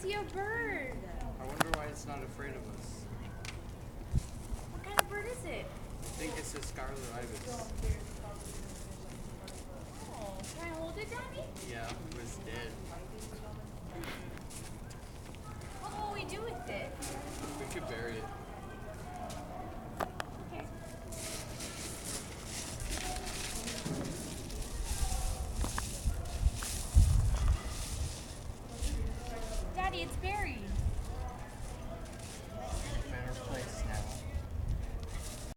see a bird. I wonder why it's not afraid of us. What kind of bird is it? I think it's a scarlet ibis. Oh, can I hold it, Daddy? Yeah, it was dead. What will we do with it? We could bury it. Okay. Daddy, it's buried.